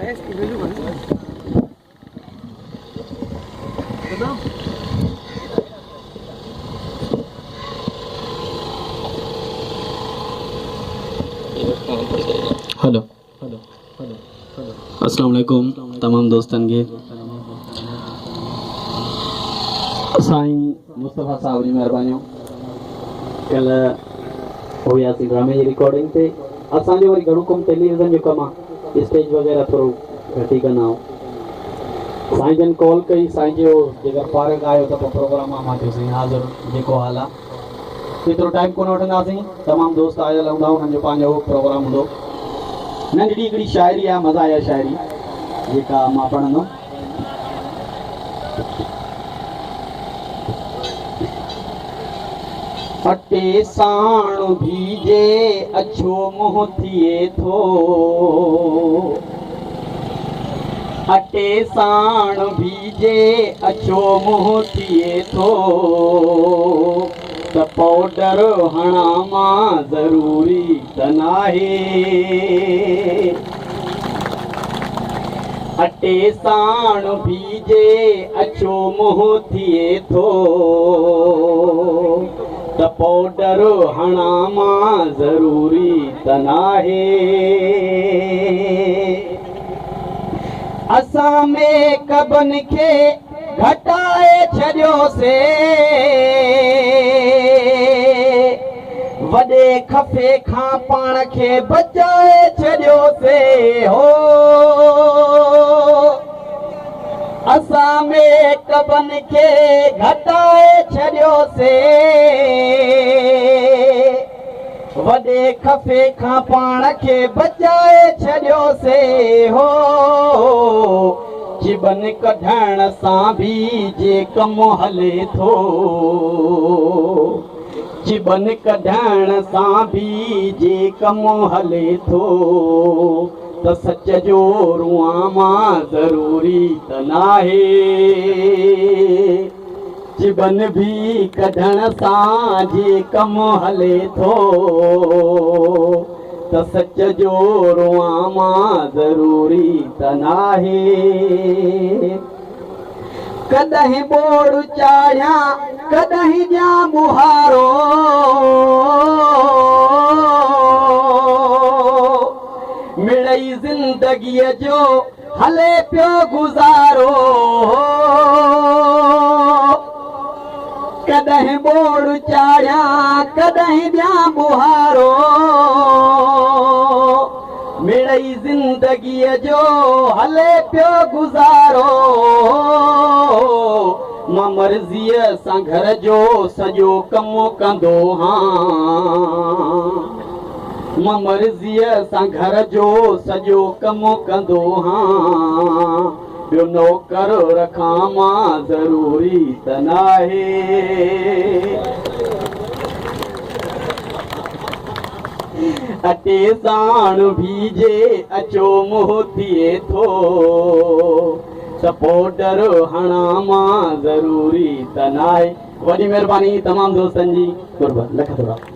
hello अस्सलाम वालेकुम तमाम दोस्तन के साईं मुस्तफ़ा साहब जी मेहरबानियों कल हुआसीं ड्रामे जी रिकॉर्डिंग ते असांजो वरी घणो कमु टेलीविज़न जो कमु आहे स्टेज वग़ैरह थोरो घटि ई कंदा आहियूं साईं जन कॉल कई साईं जो जेकर फारग आयो त पोइ प्रोग्राम मां चयो साईं हाज़िर जेको हाल आहे एतिरो टाइम कोन वठंदासीं तमामु दोस्त आयल हूंदा उन्हनि जो पंहिंजो प्रोग्राम हूंदो नंढड़ी हिकिड़ी शाइरी आहे मज़ा आहे शाइरी जेका मां पढ़ंदुमि अटे साण भीजे अछो मुंहुं थिए थो अटे साण भीजे अछो मुंहुं थिए थो त पाउडर हणा मां ज़रूरी त नाहे अटे साण भीजे अछो मुंहुं थिए थो त पाउडर हणा मां ज़रूरी त नाहे असां में कबन खे घटाए छॾियोसीं वॾे खफ़े खां पाण खे बचाए छॾियोसीं हो असां में कबन खे घटाए छॾियोसीं वॾे खफ़े खां पाण खे बचाए छॾियोसीं हो जिबन कढण सां बि जे कमु हले थो जिबन कढण सां बि जे कमु हले थो त सच जो रुआं मां ज़रूरी त नाहे जिबन बि कढण सां जे कमु हले थो त सच जो रुआं मां ज़रूरी त नाहे कॾहिं ॿोड़ चाढ़ियां कॾहिं ॾियां मुहारो मिड़ई ज़िंदगीअ जो हले पियो गुज़ारो कॾहिं ॿोड़ चाढ़ियां कॾहिं ॾियां मुहारो मिड़ई ज़िंदगीअ जो हले पियो गुज़ारो मां मर्ज़ीअ सां घर जो सॼो कमु कंदो हां मां मर्ज़ीअ सां घर जो सॼो कमु कंदो हां ॿियो नौकर रखां मां ज़रूरी त नाहे अटे साण भीजे अचो मुंहुं थिए थो त पाउडर हणा मां ज़रूरी त नाहे वॾी महिरबानी तमामु दोस्तनि जी कुर्बान लख थोरा